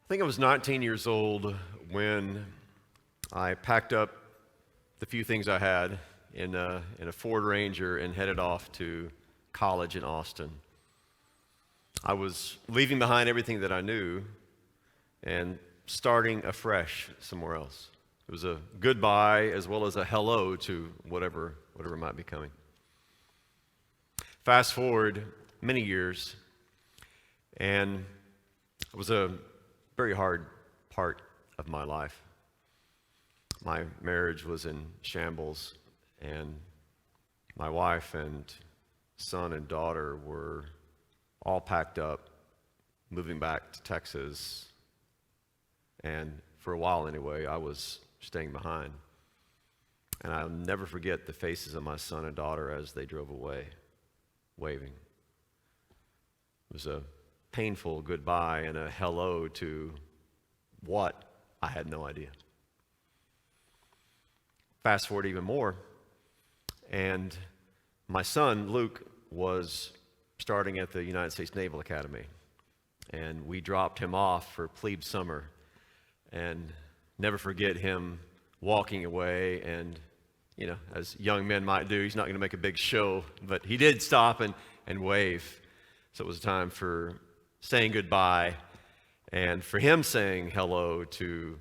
I think I was 19 years old when I packed up the few things I had in a Ford Ranger and headed off to college in Austin. I was leaving behind everything that I knew and starting afresh somewhere else. It was a goodbye as well as a hello to whatever might be coming. Fast forward many years, and it was a very hard part of my life. My marriage was in shambles, and my wife and son and daughter were all packed up, moving back to Texas. And for a while anyway, I was staying behind. And I'll never forget the faces of my son and daughter as they drove away, waving. It was a painful goodbye and a hello to what I had no idea. Fast forward even more, and my son, Luke, was starting at the United States Naval Academy, and we dropped him off for plebe summer, and never forget him walking away, and, you know, as young men might do, he's not going to make a big show, but he did stop and wave. So it was time for saying goodbye, and for him saying hello to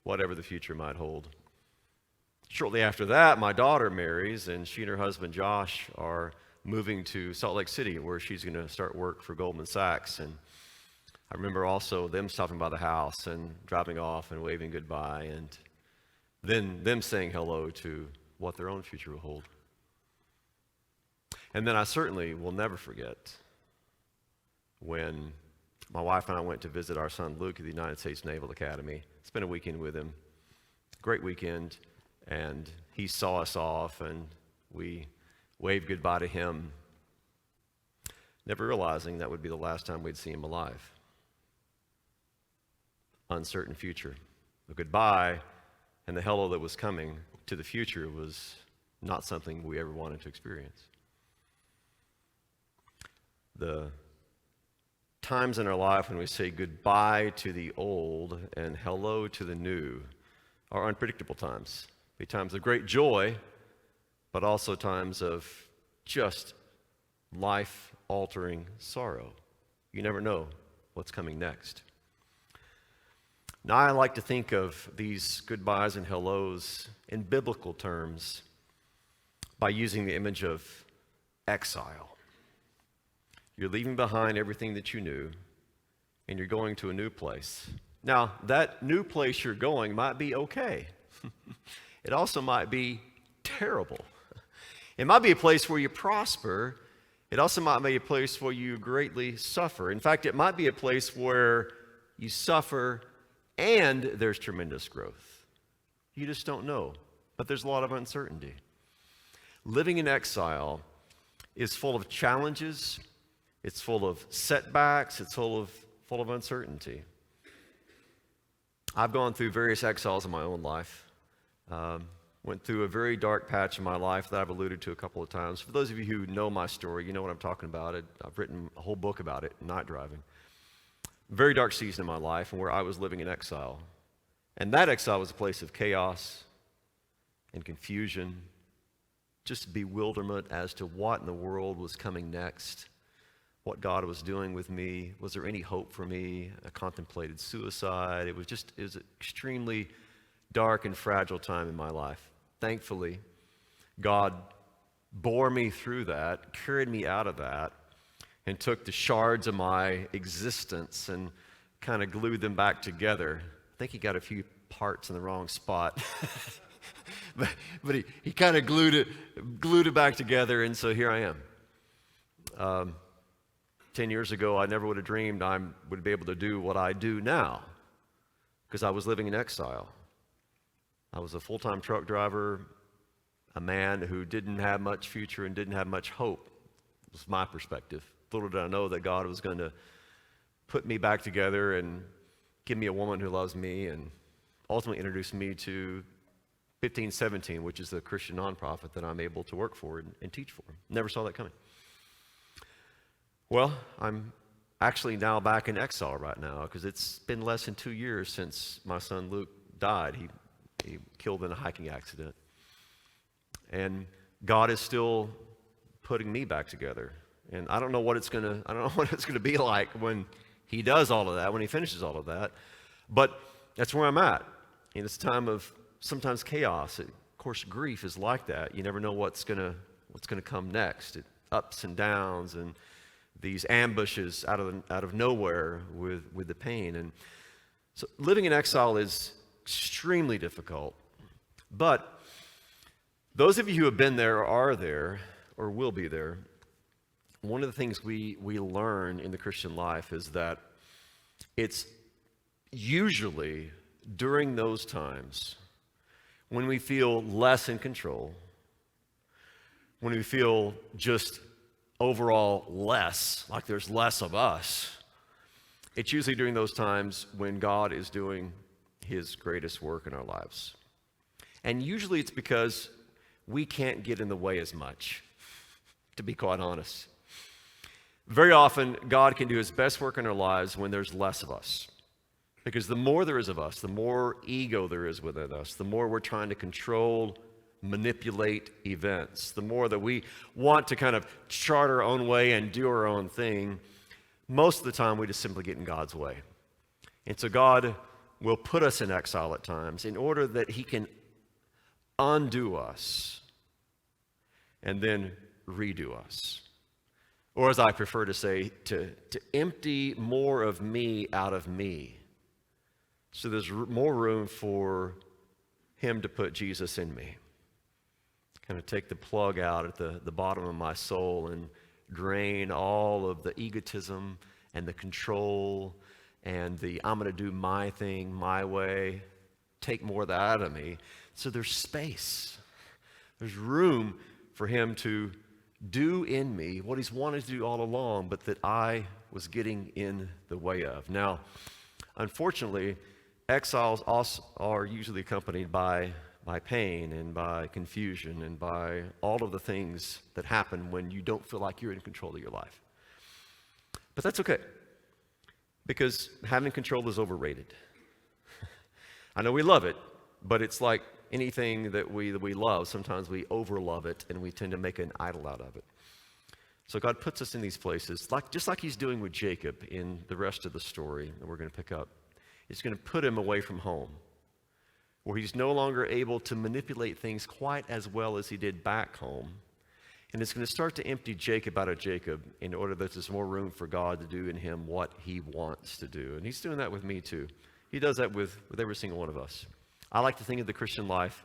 whatever the future might hold. Shortly after that, my daughter marries, and she and her husband Josh are moving to Salt Lake City, where she's going to start work for Goldman Sachs. And I remember also them stopping by the house and driving off and waving goodbye, and then them saying hello to what their own future will hold. And then I certainly will never forget when my wife and I went to visit our son Luke at the United States Naval Academy. Spent a weekend with him. Great weekend. And he saw us off, and we waved goodbye to him, never realizing that would be the last time we'd see him alive. Uncertain future. The goodbye and the hello that was coming to the future was not something we ever wanted to experience. The times in our life when we say goodbye to the old and hello to the new are unpredictable times. Be times of great joy, but also times of just life-altering sorrow. You never know what's coming next. Now, I like to think of these goodbyes and hellos in biblical terms by using the image of exile. You're leaving behind everything that you knew, and you're going to a new place. Now, that new place you're going might be okay. It also might be terrible. It might be a place where you prosper. It also might be a place where you greatly suffer. In fact, it might be a place where you suffer and there's tremendous growth. You just don't know. But there's a lot of uncertainty. Living in exile is full of challenges. It's full of setbacks. It's full of uncertainty. I've gone through various exiles in my own life. Went through a very dark patch in my life that I've alluded to a couple of times. For those of you who know my story, you know what I'm talking about. I've written a whole book about it, Night Driving. Very dark season in my life, and where I was living in exile. And that exile was a place of chaos and confusion, just bewilderment as to what in the world was coming next, what God was doing with me. Was there any hope for me? I contemplated suicide. It was an extremely dark and fragile time in my life. Thankfully, God bore me through that, carried me out of that, and took the shards of my existence and kind of glued them back together. I think he got a few parts in the wrong spot. but he kind of glued it back together, and so here I am. 10 years ago, I never would have dreamed I would be able to do what I do now, because I was living in exile. I was a full-time truck driver, a man who didn't have much future and didn't have much hope. It was my perspective. Little did I know that God was going to put me back together and give me a woman who loves me, and ultimately introduce me to 1517, which is the Christian nonprofit that I'm able to work for and teach for. Never saw that coming. Well, I'm actually now back in exile right now because it's been less than 2 years since my son Luke died. He killed in a hiking accident. And God is still putting me back together. And I don't know what it's gonna be like when he does all of that, when he finishes all of that. But that's where I'm at. And it's a time of sometimes chaos. Of course, grief is like that. You never know what's gonna come next. Ups and downs and these ambushes out of nowhere with the pain. And so living in exile is extremely difficult. But those of you who have been there or are there or will be there, one of the things we learn in the Christian life is that it's usually during those times when we feel less in control, when we feel just overall less, like there's less of us, it's usually during those times when God is doing his greatest work in our lives. And usually it's because we can't get in the way as much, to be quite honest. Very often, God can do his best work in our lives when there's less of us. Because the more there is of us, the more ego there is within us, the more we're trying to control, manipulate events, the more that we want to kind of chart our own way and do our own thing, most of the time we just simply get in God's way. And so God will put us in exile at times in order that he can undo us and then redo us. Or as I prefer to say, to empty more of me out of me. So there's more room for him to put Jesus in me. Kind of take the plug out at the bottom of my soul and drain all of the egotism and the control and the I'm going to do my thing my way. Take more of that out of me. So there's space. There's room for him to do in me what he's wanted to do all along, but that I was getting in the way of. Now, unfortunately, exiles also are usually accompanied by pain and by confusion and by all of the things that happen when you don't feel like you're in control of your life. But that's okay, because having control is overrated. I know we love it, but it's like anything that we love. Sometimes we overlove it and we tend to make an idol out of it. So God puts us in these places, just like he's doing with Jacob in the rest of the story that we're going to pick up. He's going to put him away from home, where he's no longer able to manipulate things quite as well as he did back home. And it's going to start to empty Jacob out of Jacob in order that there's more room for God to do in him what he wants to do. And he's doing that with me too. He does that with every single one of us. I like to think of the Christian life,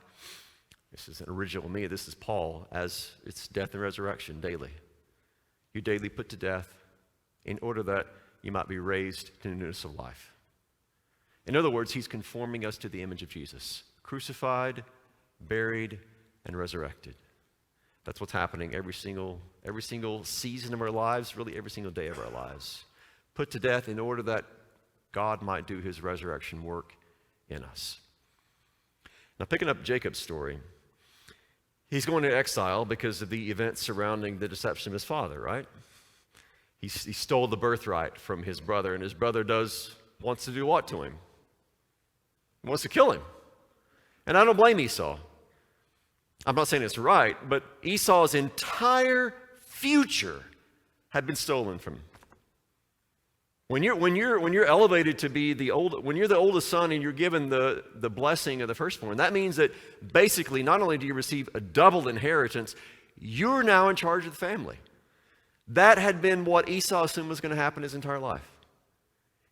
this is an original me, this is Paul, as it's death and resurrection daily. You daily put to death in order that you might be raised to newness of life. In other words, he's conforming us to the image of Jesus, crucified, buried, and resurrected. That's what's happening every single season of our lives, really every single day of our lives. Put to death in order that God might do his resurrection work in us. Now, picking up Jacob's story, he's going to exile because of the events surrounding the deception of his father, right? He stole the birthright from his brother, and his brother wants to do what to him? He wants to kill him. And I don't blame Esau. I'm not saying it's right, but Esau's entire future had been stolen from him. When you're elevated to be when you're the oldest son and you're given the blessing of the firstborn, that means that basically not only do you receive a double inheritance, you're now in charge of the family. That had been what Esau assumed was going to happen his entire life.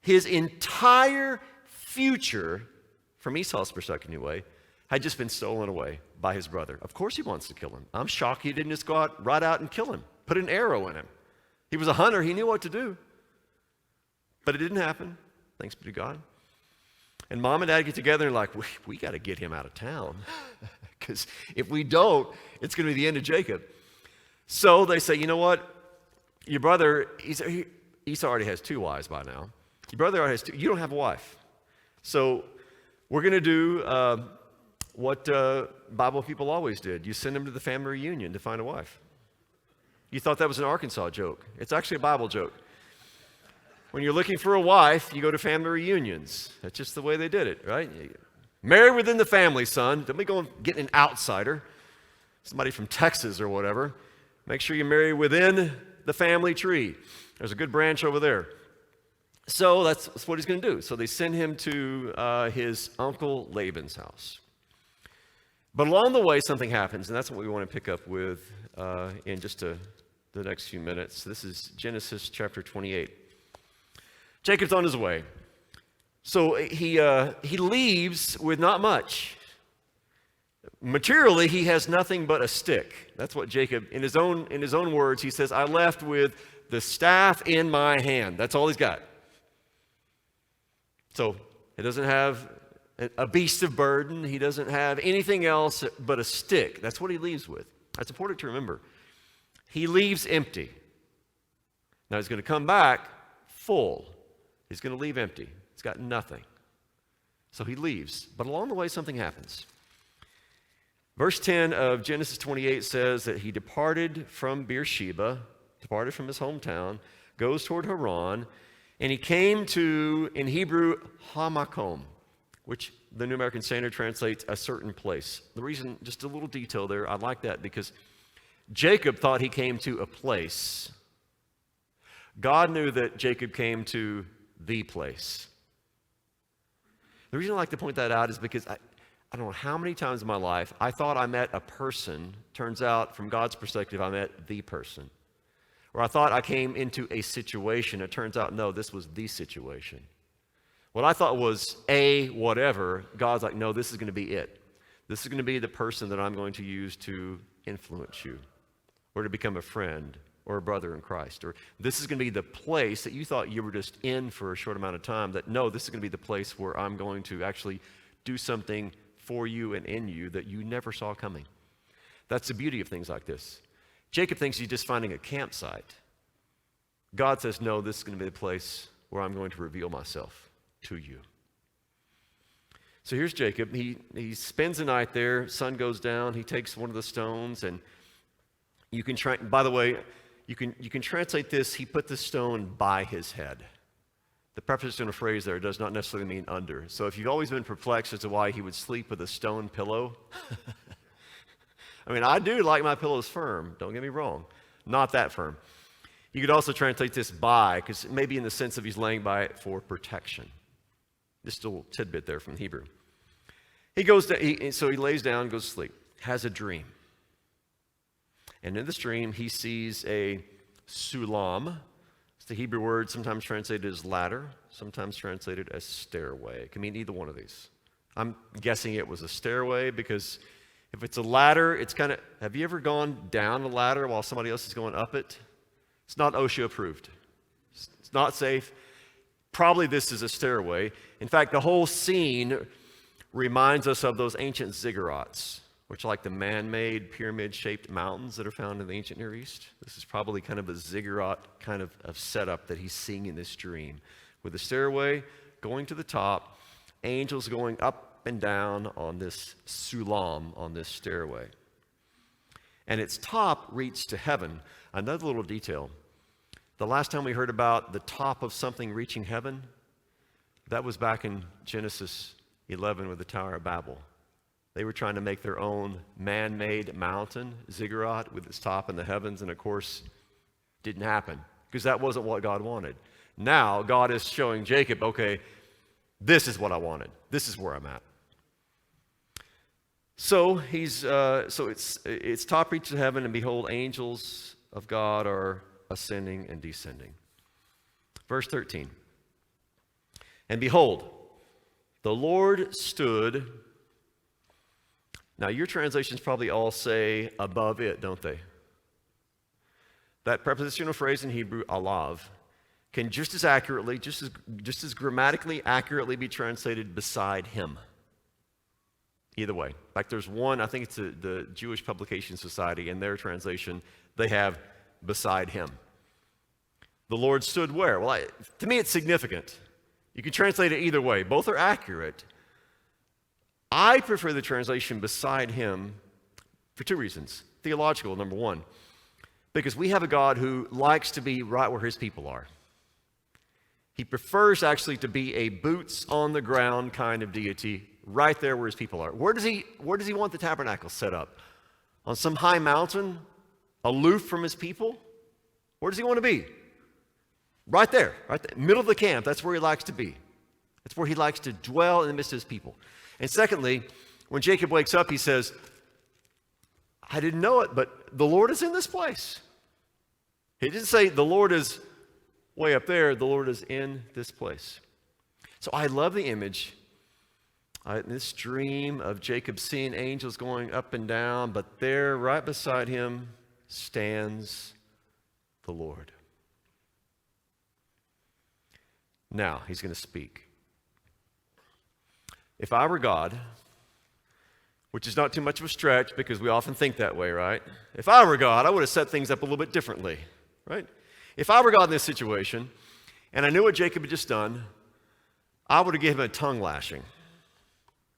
His entire future, from Esau's perspective anyway, had just been stolen away by his brother. Of course he wants to kill him. I'm shocked he didn't just go out right out and kill him, put an arrow in him. He was a hunter, he knew what to do. But it didn't happen, thanks be to God. And mom and dad get together and like, we got to get him out of town. Because if we don't, it's going to be the end of Jacob. So they say, you know what? Your brother, Esau already has 2 wives by now. Your brother already has 2. You don't have a wife. So we're going to do what Bible people always did. You send them to the family reunion to find a wife. You thought that was an Arkansas joke. It's actually a Bible joke. When you're looking for a wife, you go to family reunions. That's just the way they did it, right? Marry within the family, son. Don't be going getting an outsider, somebody from Texas or whatever. Make sure you marry within the family tree. There's a good branch over there. So that's what he's going to do. So they send him to his uncle Laban's house. But along the way, something happens, and that's what we want to pick up with in just the next few minutes. This is Genesis chapter 28. Jacob's on his way. So he leaves with not much. Materially, he has nothing but a stick. That's what Jacob, in his own words, he says, I left with the staff in my hand. That's all he's got. So he doesn't have a beast of burden. He doesn't have anything else but a stick. That's what he leaves with. That's important to remember. He leaves empty. Now he's going to come back full. He's going to leave empty. He's got nothing. So he leaves. But along the way, something happens. Verse 10 of Genesis 28 says that he departed from Beersheba, departed from his hometown, goes toward Haran, and he came to, in Hebrew, Hamakom, which the New American Standard translates a certain place. The reason, just a little detail there, I like that because Jacob thought he came to a place. God knew that Jacob came to the place. The reason I like to point that out is because I don't know how many times in my life I thought I met a person. Turns out, from God's perspective, I met the person. Or I thought I came into a situation. It turns out, no, this was the situation. What I thought was a whatever, God's like, no, this is going to be it. This is going to be the person that I'm going to use to influence you or to become a friend or a brother in Christ. Or this is going to be the place that you thought you were just in for a short amount of time, that no, this is going to be the place where I'm going to actually do something for you and in you that you never saw coming. That's the beauty of things like this. Jacob thinks he's just finding a campsite. God says, no, this is going to be the place where I'm going to reveal myself to you. So here's Jacob. He spends the night there. Sun goes down. He takes one of the stones, and you can try. By the way, you can translate this. He put the stone by his head. The prepositional phrase there does not necessarily mean under. So if you've always been perplexed as to why he would sleep with a stone pillow, I mean, I do like my pillows firm. Don't get me wrong. Not that firm. You could also translate this by, because maybe in the sense of he's laying by it for protection. Just a little tidbit there from Hebrew. So he lays down, goes to sleep, has a dream. And in this dream, he sees a sulam. It's the Hebrew word sometimes translated as ladder, sometimes translated as stairway. It can mean either one of these. I'm guessing it was a stairway because if it's a ladder, it's kind of, have you ever gone down a ladder while somebody else is going up it? It's not OSHA approved. It's not safe. Probably this is a stairway. In fact, the whole scene reminds us of those ancient ziggurats, which are like the man-made pyramid-shaped mountains that are found in the ancient Near East. This is probably kind of a ziggurat kind of setup that he's seeing in this dream, with a stairway going to the top, angels going up and down on this sulam, on this stairway. And its top reached to heaven. Another little detail. The last time we heard about the top of something reaching heaven, that was back in Genesis 11 with the Tower of Babel. They were trying to make their own man-made mountain, ziggurat, with its top in the heavens, and of course, didn't happen, because that wasn't what God wanted. Now, God is showing Jacob, okay, this is what I wanted. This is where I'm at. So its top reaches heaven, and behold, angels of God are ascending and descending. Verse 13. And behold, the Lord stood. Now, your translations probably all say above it, don't they? That prepositional phrase in Hebrew, alav, can just as accurately, just as grammatically accurately be translated beside him. Either way. In fact, there's one, I think it's the Jewish Publication Society, in their translation, they have beside him. The Lord stood where? Well, to me, it's significant. You can translate it either way. Both are accurate. I prefer the translation beside him for two reasons. Theological, number one, because we have a God who likes to be right where his people are. He prefers actually to be a boots on the ground kind of deity right there where his people are. Where does he want the tabernacle set up? On some high mountain, aloof from his people? Where does he want to be? Right there, middle of the camp. That's where he likes to be. That's where he likes to dwell in the midst of his people. And secondly, when Jacob wakes up, he says, I didn't know it, but the Lord is in this place. He didn't say the Lord is way up there. The Lord is in this place. So I love the image, this dream of Jacob seeing angels going up and down, but there, right beside him, stands the Lord. Now, he's going to speak. If I were God, which is not too much of a stretch because we often think that way, right? If I were God, I would have set things up a little bit differently, right? If I were God in this situation, and I knew what Jacob had just done, I would have given him a tongue lashing,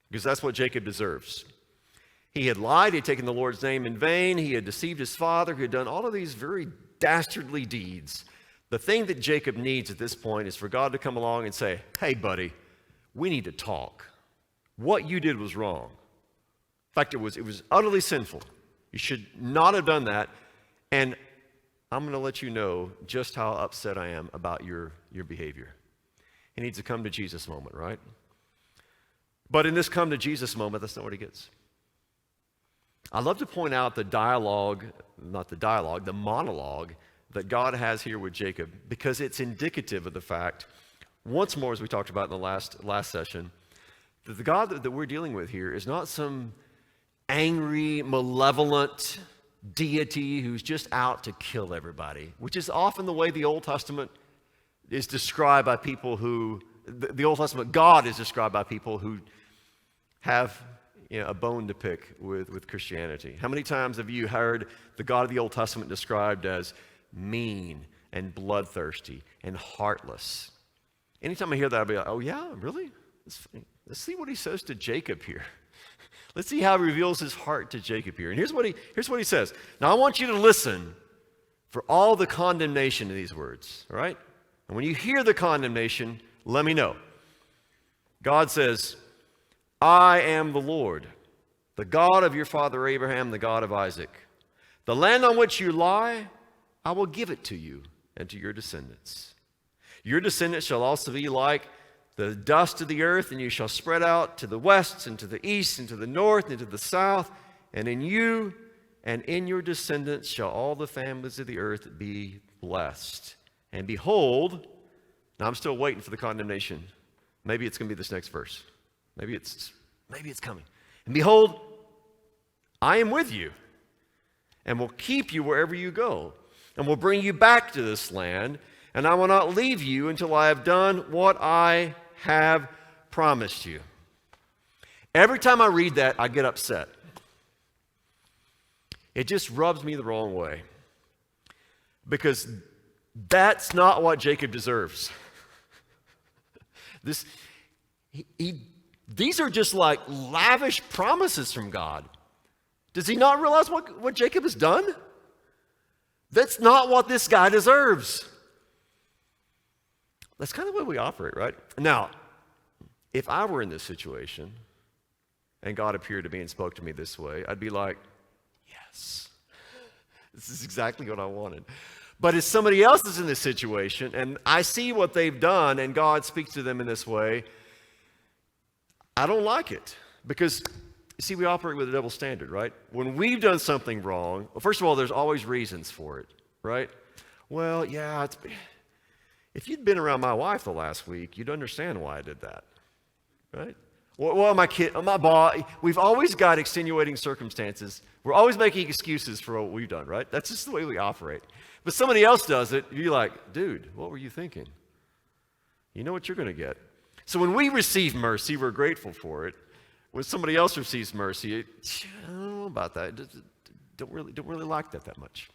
because that's what Jacob deserves. He had lied, he had taken the Lord's name in vain, he had deceived his father, he had done all of these very dastardly deeds. The thing that Jacob needs at this point is for God to come along and say, hey, buddy, we need to talk. What you did was wrong. In fact, it was utterly sinful. You should not have done that. And I'm going to let you know just how upset I am about your behavior. He needs to come to Jesus moment, right? But in this come to Jesus moment, that's not what he gets. I love to point out the monologue that God has here with Jacob, because it's indicative of the fact, once more, as we talked about in the last session, that the God that we're dealing with here is not some angry, malevolent deity who's just out to kill everybody, which is often the way the Old Testament is described by people who, the Old Testament God is described by people who have a bone to pick with Christianity. How many times have you heard the God of the Old Testament described as mean and bloodthirsty and heartless? Anytime I hear that, I'll be like, oh yeah, really? Let's see what he says to Jacob here. Let's see how he reveals his heart to Jacob here. And here's what he says. Now I want you to listen for all the condemnation of these words, all right? And when you hear the condemnation, let me know. God says, I am the Lord, the God of your father Abraham, the God of Isaac. The land on which you lie, I will give it to you and to your descendants. Your descendants shall also be like the dust of the earth, and you shall spread out to the west and to the east and to the north and to the south, and in you and in your descendants shall all the families of the earth be blessed. And behold, now I'm still waiting for the condemnation. Maybe it's going to be this next verse. Maybe it's coming. And behold, I am with you, and will keep you wherever you go, and will bring you back to this land, and I will not leave you until I have done what I have promised you. Every time I read that, I get upset. It just rubs me the wrong way, because that's not what Jacob deserves. These are just like lavish promises from God. Does he not realize what Jacob has done? That's not what this guy deserves. That's kind of the way we operate, right? Now, if I were in this situation and God appeared to me and spoke to me this way, I'd be like, yes, this is exactly what I wanted. But if somebody else is in this situation and I see what they've done and God speaks to them in this way, I don't like it, because, you see, we operate with a double standard, right? When we've done something wrong, well, first of all, there's always reasons for it, right? Well, yeah, if you'd been around my wife the last week, you'd understand why I did that, right? Well, my kid, my boss, we've always got extenuating circumstances. We're always making excuses for what we've done, right? That's just the way we operate. But somebody else does it, you're like, dude, what were you thinking? You know what you're going to get. So when we receive mercy, we're grateful for it. When somebody else receives mercy, I don't know about that. Don't really like that much.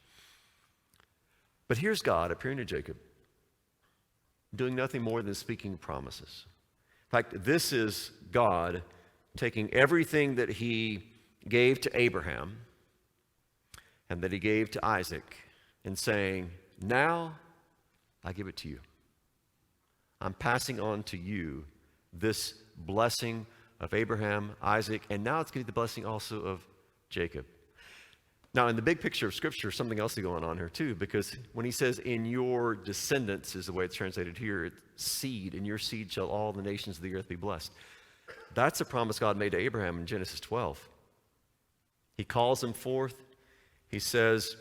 But here's God appearing to Jacob, doing nothing more than speaking promises. In fact, this is God taking everything that he gave to Abraham and that he gave to Isaac and saying, now I give it to you. I'm passing on to you this blessing of Abraham, Isaac, and now it's going to be the blessing also of Jacob. Now, in the big picture of Scripture, something else is going on here too, because when he says, in your descendants, is the way it's translated here, it's seed, in your seed shall all the nations of the earth be blessed. That's a promise God made to Abraham in Genesis 12. He calls him forth. He says,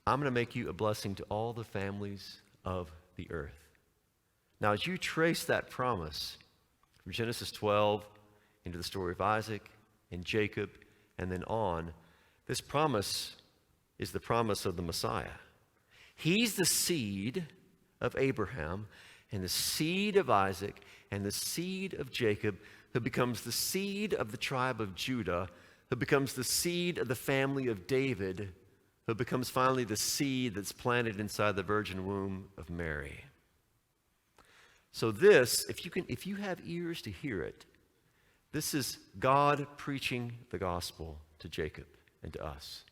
I'm going to make you a blessing to all the families of the earth. Now, as you trace that promise from Genesis 12 into the story of Isaac and Jacob and then on, this promise is the promise of the Messiah. He's the seed of Abraham and the seed of Isaac and the seed of Jacob, who becomes the seed of the tribe of Judah, who becomes the seed of the family of David, who becomes finally the seed that's planted inside the virgin womb of Mary. So this, if you have ears to hear it, this is God preaching the gospel to Jacob and to us.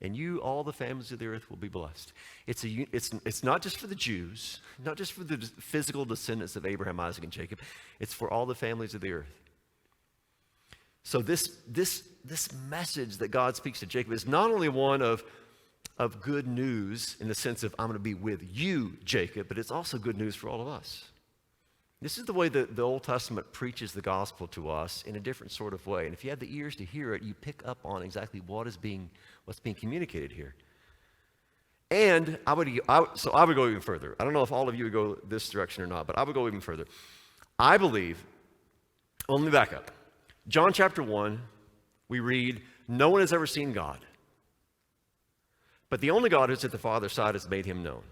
And you, all the families of the earth, will be blessed. It's not just for the Jews, not just for the physical descendants of Abraham, Isaac, and Jacob. It's for all the families of the earth. So this message that God speaks to Jacob is not only one of good news in the sense of I'm going to be with you, Jacob, but it's also good news for all of us. This is the way that the Old Testament preaches the gospel to us in a different sort of way. And if you have the ears to hear it, you pick up on exactly what's being communicated here. And I would go even further. I don't know if all of you would go this direction or not, but I would go even further. I believe, well, let me back up. John chapter 1, we read, no one has ever seen God, but the only God who's at the Father's side has made him known.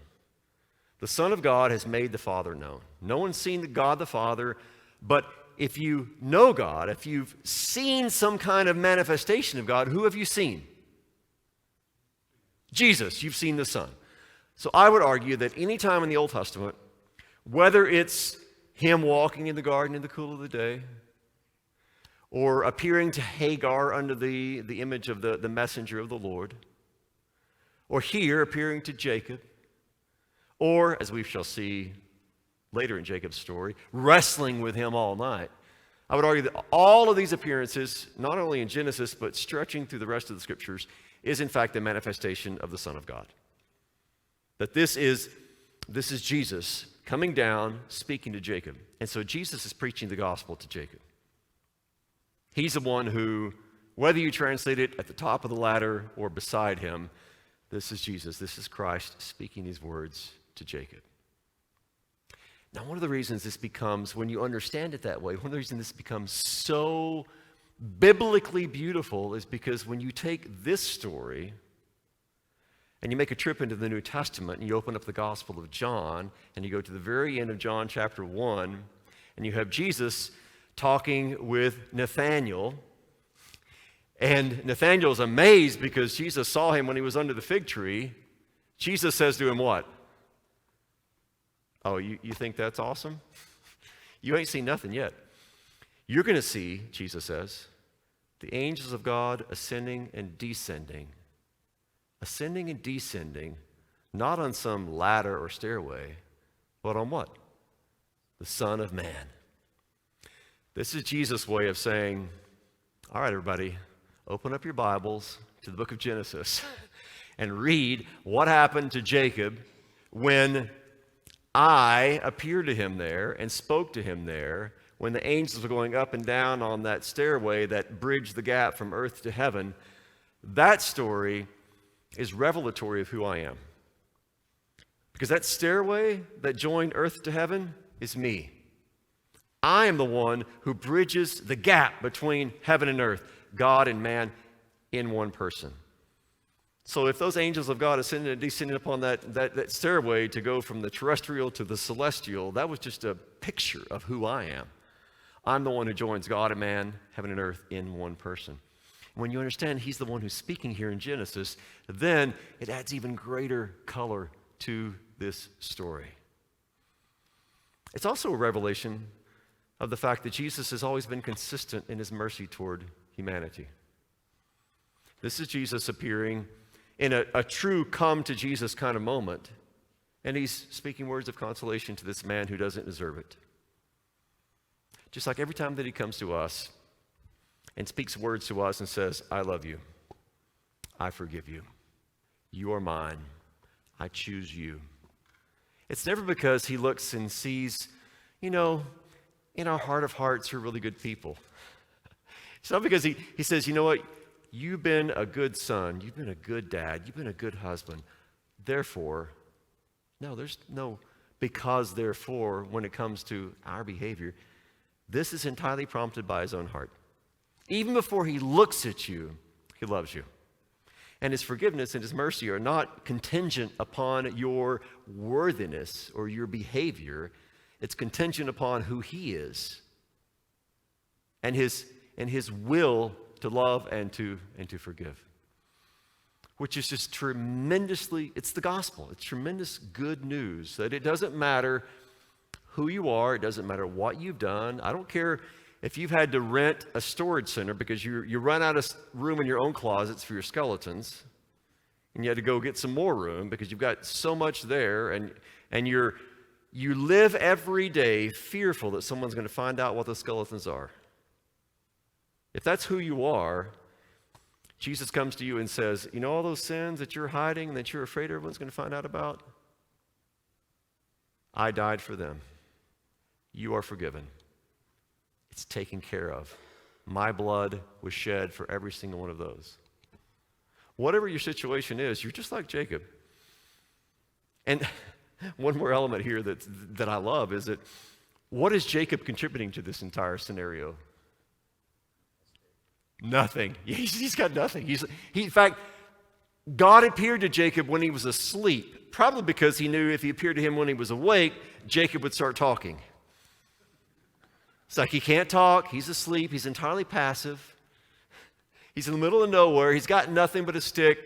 The Son of God has made the Father known. No one's seen God the Father, but if you know God, if you've seen some kind of manifestation of God, who have you seen? Jesus. You've seen the Son. So I would argue that any time in the Old Testament, whether it's him walking in the garden in the cool of the day, or appearing to Hagar under the image of the messenger of the Lord, or here appearing to Jacob, or, as we shall see later in Jacob's story, wrestling with him all night. I would argue that all of these appearances, not only in Genesis, but stretching through the rest of the Scriptures, is in fact the manifestation of the Son of God. That this is Jesus coming down, speaking to Jacob. And so Jesus is preaching the gospel to Jacob. He's the one who, whether you translate it at the top of the ladder or beside him, this is Jesus, this is Christ speaking these words to Jacob. Now, one of the reasons this becomes, when you understand it that way, one of the reasons this becomes so biblically beautiful is because when you take this story and you make a trip into the New Testament and you open up the Gospel of John and you go to the very end of John chapter 1 and you have Jesus talking with Nathanael, and Nathanael's amazed because Jesus saw him when he was under the fig tree. Jesus says to him what? Oh, you think that's awesome? You ain't seen nothing yet. You're going to see, Jesus says, the angels of God ascending and descending. Ascending and descending, not on some ladder or stairway, but on what? The Son of Man. This is Jesus' way of saying, all right, everybody, open up your Bibles to the book of Genesis and read what happened to Jacob when I appeared to him there and spoke to him there, when the angels were going up and down on that stairway that bridged the gap from earth to heaven. That story is revelatory of who I am. Because that stairway that joined earth to heaven is me. I am the one who bridges the gap between heaven and earth, God and man in one person. So if those angels of God ascended and descended upon that stairway to go from the terrestrial to the celestial, that was just a picture of who I am. I'm the one who joins God and man, heaven and earth in one person. When you understand he's the one who's speaking here in Genesis, then it adds even greater color to this story. It's also a revelation of the fact that Jesus has always been consistent in his mercy toward humanity. This is Jesus appearing in a true come to Jesus kind of moment. And he's speaking words of consolation to this man who doesn't deserve it. Just like every time that he comes to us and speaks words to us and says, I love you, I forgive you, you are mine, I choose you. It's never because he looks and sees, in our heart of hearts, we're really good people. It's not because he says, you know what, you've been a good son, you've been a good dad, you've been a good husband. Therefore, no, there's no because therefore when it comes to our behavior. This is entirely prompted by his own heart. Even before he looks at you, he loves you. And his forgiveness and his mercy are not contingent upon your worthiness or your behavior. It's contingent upon who he is and his will to love and to forgive. Which is just tremendously, it's the gospel. It's tremendous good news that it doesn't matter who you are, it doesn't matter what you've done. I don't care if you've had to rent a storage center because you run out of room in your own closets for your skeletons, and you had to go get some more room because you've got so much there, and you live every day fearful that someone's going to find out what the skeletons are. If that's who you are, Jesus comes to you and says, all those sins that you're hiding, that you're afraid everyone's going to find out about? I died for them. You are forgiven. It's taken care of. My blood was shed for every single one of those. Whatever your situation is, you're just like Jacob. And one more element here that I love is that what is Jacob contributing to this entire scenario? Nothing. He's got nothing. In fact, God appeared to Jacob when he was asleep, probably because he knew if he appeared to him when he was awake, Jacob would start talking. It's like he can't talk, he's asleep, he's entirely passive. He's in the middle of nowhere, he's got nothing but a stick.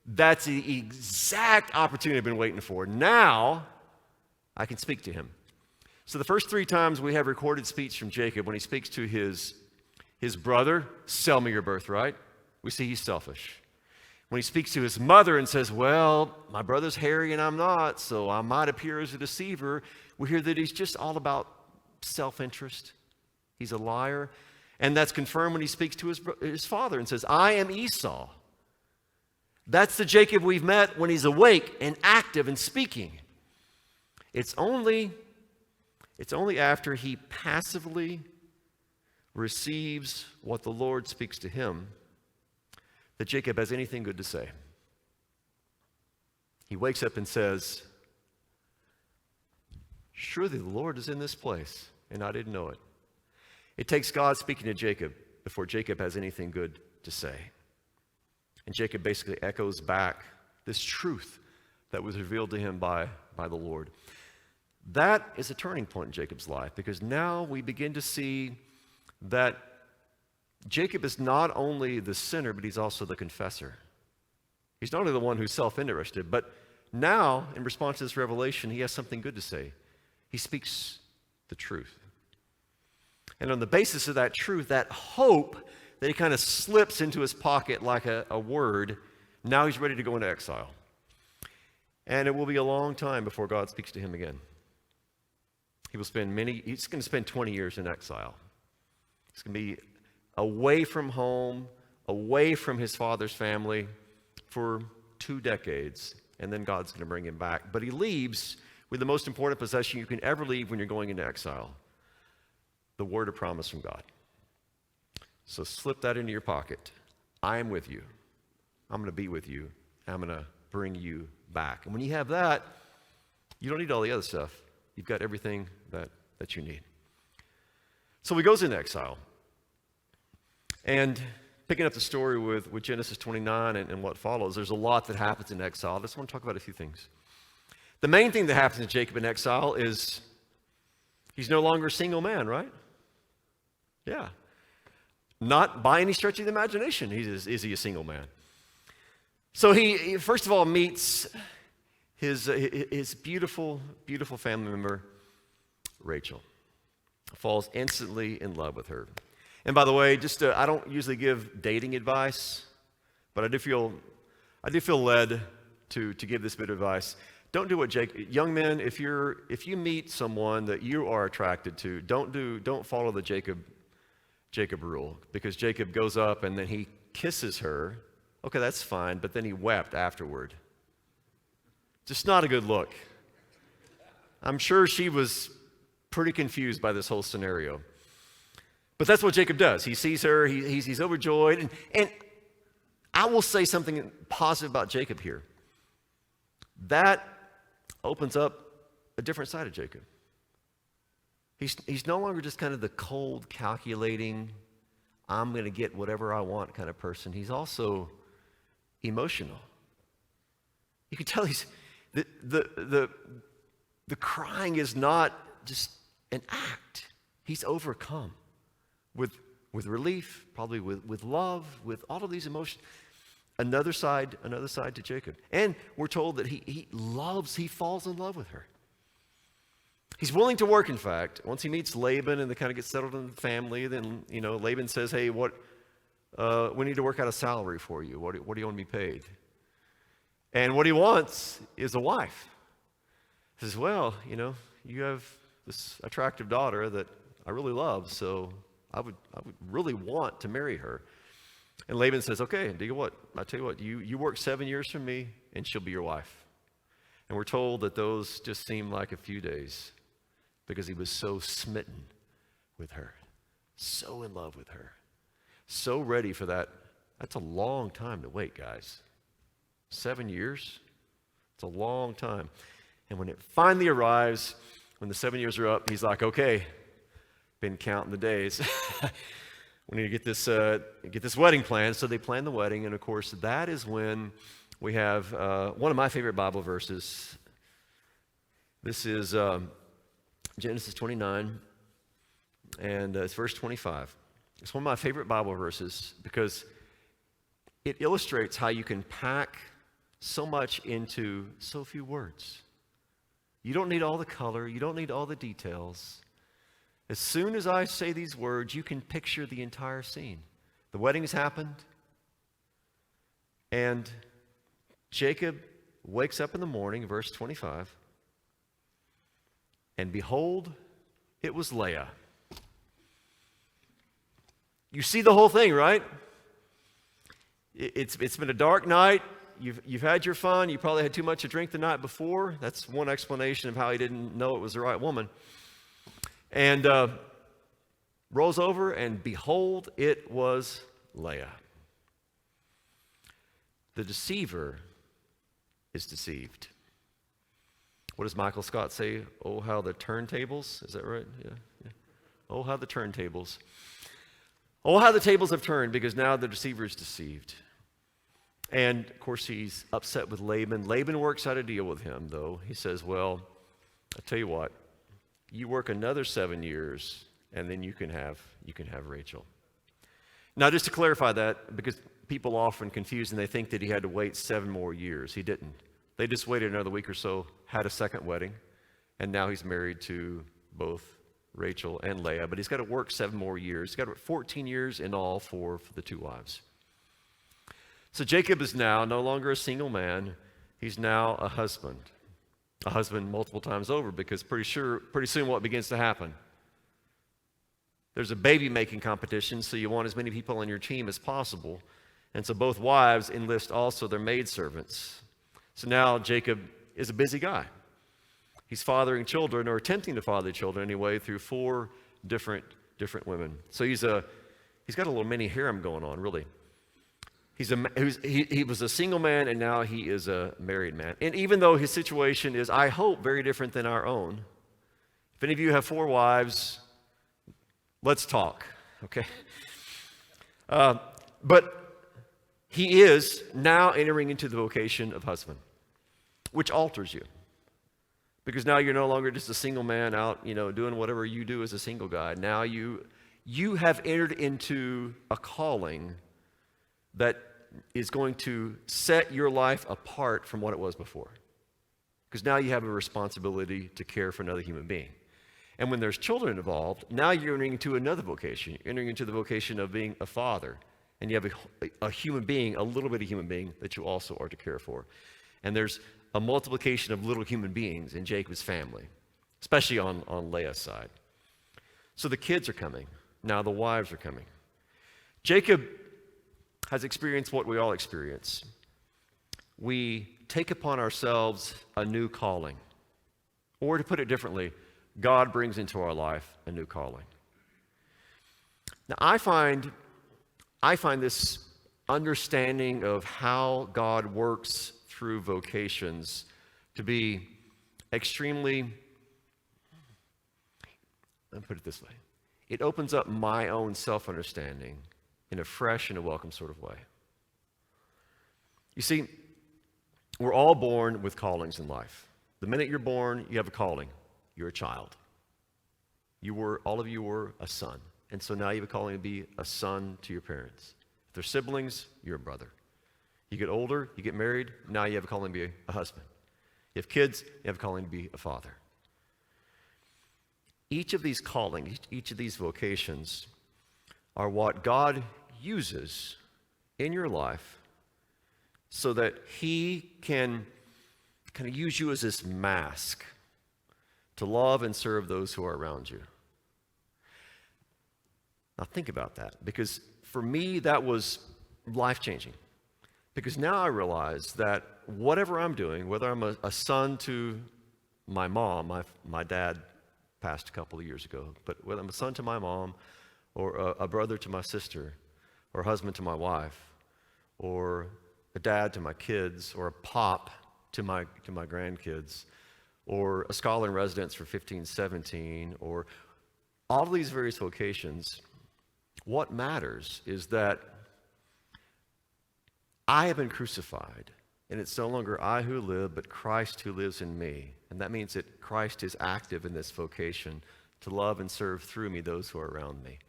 That's the exact opportunity I've been waiting for. Now, I can speak to him. So the first 3 times we have recorded speech from Jacob, when he speaks to his brother, sell me your birthright, we see he's selfish. When he speaks to his mother and says, well, my brother's hairy and I'm not, so I might appear as a deceiver, we hear that he's just all about self-interest. He's a liar. And that's confirmed when he speaks to his father and says, I am Esau. That's the Jacob we've met when he's awake and active and speaking. It's only after he passively receives what the Lord speaks to him that Jacob has anything good to say. He wakes up and says, surely the Lord is in this place, and I didn't know it. It takes God speaking to Jacob before Jacob has anything good to say. And Jacob basically echoes back this truth that was revealed to him by the Lord. That is a turning point in Jacob's life, because now we begin to see that Jacob is not only the sinner, but he's also the confessor. He's not only the one who's self-interested, but now, in response to this revelation, he has something good to say. He speaks the truth. And on the basis of that truth, that hope that he kind of slips into his pocket like a word, now he's ready to go into exile. And it will be a long time before God speaks to him again. He's going to spend 20 years in exile. He's going to be away from home, away from his father's family for 2 decades, and then God's going to bring him back. But he leaves with the most important possession you can ever leave when you're going into exile, the word of promise from God. So slip that into your pocket. I am with you. I'm going to be with you. I'm going to bring you back. And when you have that, you don't need all the other stuff. You've got everything that you need. So he goes into exile. And picking up the story with Genesis 29 and what follows, there's a lot that happens in exile. I just want to talk about a few things. The main thing that happens to Jacob in exile is he's no longer a single man, right? Yeah. Not by any stretch of the imagination is he a single man. So he first of all meets his beautiful, beautiful family member, Rachel. Falls instantly in love with her. And by the way, I don't usually give dating advice, but I do feel led to give this bit of advice. Don't do what young men, if you meet someone that you are attracted to, don't follow the Jacob rule, because Jacob goes up and then he kisses her. Okay, that's fine, but then he wept afterward. Just not a good look. I'm sure she was pretty confused by this whole scenario. But that's what Jacob does. He sees her, he's overjoyed, and I will say something positive about Jacob here. That opens up a different side of Jacob. He's no longer just kind of the cold, calculating, I'm going to get whatever I want kind of person. He's also emotional. You can tell the crying is not just an act. He's overcome with relief, probably with love, with all of these emotions. Another side to Jacob. And we're told that he falls in love with her. He's willing to work, in fact. Once he meets Laban and they kind of get settled in the family, then, Laban says, hey, we need to work out a salary for you. What do you want to be paid? And what he wants is a wife. He says, well, you have this attractive daughter that I really love, so I would really want to marry her. And Laban says, okay, I tell you what, you work 7 years for me, and she'll be your wife. And we're told that those just seemed like a few days, because he was so smitten with her, so in love with her, so ready for that. That's a long time to wait, guys. 7 years? It's a long time. And when it finally arrives, when the 7 years are up, he's like, okay, been counting the days. We need to get this wedding planned. So they plan the wedding, and of course, that is when we have one of my favorite Bible verses. This is Genesis 29, and it's verse 25. It's one of my favorite Bible verses because it illustrates how you can pack so much into so few words. You don't need all the color. You don't need all the details. As soon as I say these words, you can picture the entire scene. The wedding has happened, and Jacob wakes up in the morning, verse 25, and behold, it was Leah. You see the whole thing, right? It's been a dark night. You've had your fun. You probably had too much to drink the night before. That's one explanation of how he didn't know it was the right woman. And rolls over, and behold, it was Leah. The deceiver is deceived. What does Michael Scott say? Oh, how the turntables. Is that right? Yeah. Oh, how the turntables. Oh, how the tables have turned, because now the deceiver is deceived. And, of course, he's upset with Laban. Laban works out a deal with him, though. He says, well, I'll tell you what. You work another 7 years, and then you can have Rachel. Now, just to clarify that, because people often confuse and they think that he had to wait 7 more years. He didn't. They just waited another week or so, had a second wedding, and now he's married to both Rachel and Leah. But he's got to work 7 more years. He's got to work 14 years in all for the 2 wives. So Jacob is now no longer a single man. He's now a husband. A husband multiple times over, because pretty soon what begins to happen? There's a baby-making competition, so you want as many people on your team as possible. And so both wives enlist also their maidservants. So now Jacob is a busy guy. He's fathering children, or attempting to father children anyway, through 4 different women. So he's got a little mini harem going on, really. He was a single man, and now he is a married man. And even though his situation is, I hope, very different than our own, if any of you have 4 wives, let's talk, okay? But he is now entering into the vocation of husband, which alters you. Because now you're no longer just a single man out, doing whatever you do as a single guy. Now you have entered into a calling that is going to set your life apart from what it was before. Because now you have a responsibility to care for another human being. And when there's children involved, now you're entering into another vocation. You're entering into the vocation of being a father. And you have a human being, a little bit of human being, that you also are to care for. And there's a multiplication of little human beings in Jacob's family, especially on Leah's side. So the kids are coming. Now the wives are coming. Jacob has experienced what we all experience. We take upon ourselves a new calling. Or to put it differently, God brings into our life a new calling. Now I find this understanding of how God works through vocations to be extremely, let me put it this way, it opens up my own self-understanding in a fresh and a welcome sort of way. You see, we're all born with callings in life. The minute you're born, you have a calling. You're a child. All of you were a son. And so now you have a calling to be a son to your parents. If they're siblings, you're a brother. You get older, you get married, now you have a calling to be a husband. You have kids, you have a calling to be a father. Each of these callings, each of these vocations are what God uses in your life so that He can kind of use you as this mask to love and serve those who are around you. Now think about that, because for me that was life-changing. Because now I realize that whatever I'm doing, whether I'm a son to my mom, my dad passed a couple of years ago, but whether I'm a son to my mom, or a brother to my sister, or a husband to my wife, or a dad to my kids, or a pop to my grandkids, or a scholar in residence for 15, 17, or all of these various vocations, what matters is that I have been crucified, and it's no longer I who live, but Christ who lives in me. And that means that Christ is active in this vocation to love and serve through me those who are around me.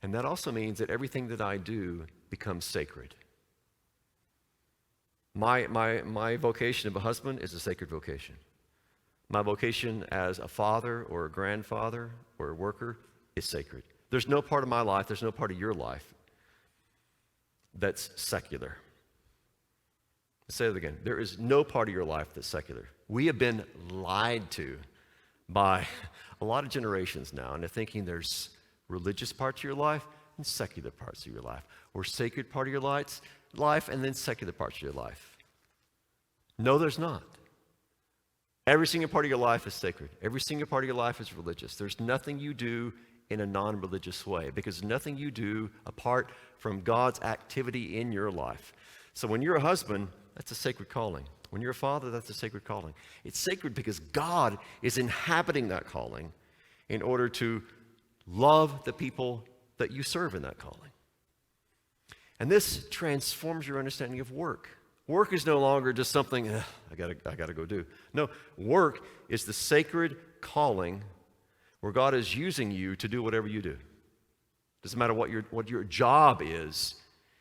And that also means that everything that I do becomes sacred. My vocation of a husband is a sacred vocation. My vocation as a father or a grandfather or a worker is sacred. There's no part of my life, there's no part of your life that's secular. Let's say it again. There is no part of your life that's secular. We have been lied to by a lot of generations now into thinking there's religious parts of your life and secular parts of your life, or sacred part of your life and then secular parts of your life. No, there's not. Every single part of your life is sacred. Every single part of your life is religious. There's nothing you do in a non-religious way, because nothing you do apart from God's activity in your life. So when you're a husband, that's a sacred calling. When you're a father, that's a sacred calling. It's sacred because God is inhabiting that calling in order to love the people that you serve in that calling. And this transforms your understanding of work. Work is no longer just something I gotta go do. No, work is the sacred calling where God is using you to do whatever you do. Doesn't matter what your job is.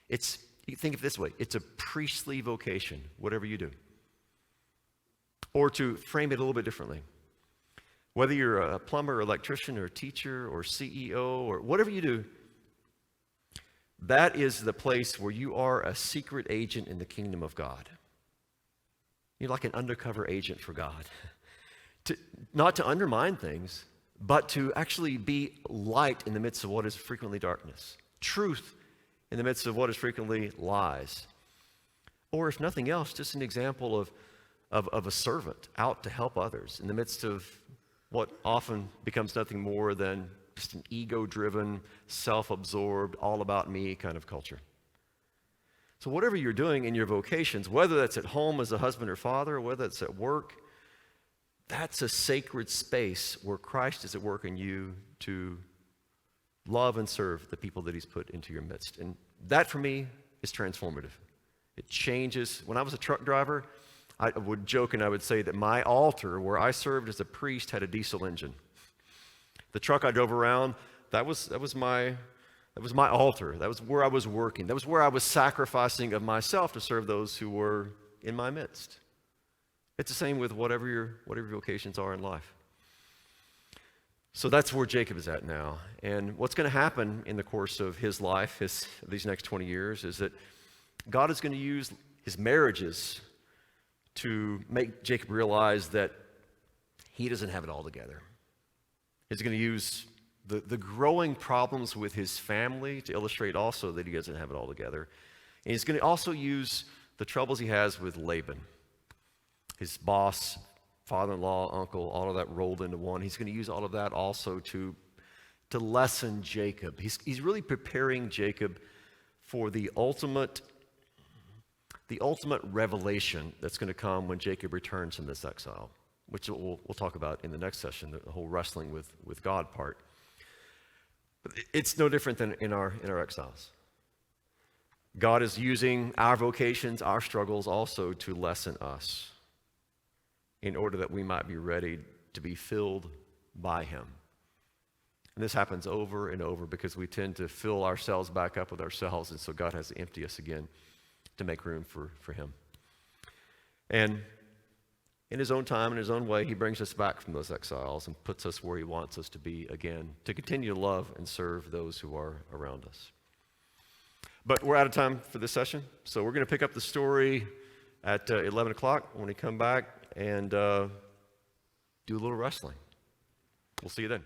You think of it this way, it's a priestly vocation, whatever you do. Or to frame it a little bit differently, whether you're a plumber, or electrician, or teacher, or CEO, or whatever you do, that is the place where you are a secret agent in the kingdom of God. You're like an undercover agent for God. Not to undermine things, but to actually be light in the midst of what is frequently darkness. Truth in the midst of what is frequently lies. Or if nothing else, just an example of a servant out to help others in the midst of what often becomes nothing more than just an ego-driven, self-absorbed, all-about-me kind of culture. So whatever you're doing in your vocations, whether that's at home as a husband or father, or whether it's at work, that's a sacred space where Christ is at work in you to love and serve the people that He's put into your midst. And that, for me, is transformative. It changes. When I was a truck driver, I would joke and I would say that my altar, where I served as a priest, had a diesel engine. The truck I drove around, that was my altar. That was where I was working. That was where I was sacrificing of myself to serve those who were in my midst. It's the same with whatever your vocations are in life. So that's where Jacob is at now. And what's going to happen in the course of his life, these next 20 years, is that God is going to use his marriages to make Jacob realize that he doesn't have it all together. He's going to use the growing problems with his family to illustrate also that he doesn't have it all together. And he's going to also use the troubles he has with Laban, his boss, father-in-law, uncle, all of that rolled into one. He's going to use all of that also to lessen Jacob. He's really preparing Jacob for the ultimate revelation that's going to come when Jacob returns from this exile, which we'll talk about in the next session, the whole wrestling with God part. But it's no different than in our exiles. God is using our vocations, our struggles also to lessen us in order that we might be ready to be filled by him. And this happens over and over because we tend to fill ourselves back up with ourselves, and so God has to empty us again to make room for him. And in his own time, in his own way, he brings us back from those exiles and puts us where he wants us to be again, to continue to love and serve those who are around us. But we're out of time for this session, so we're going to pick up the story at 11 o'clock when we come back and do a little wrestling. We'll see you then.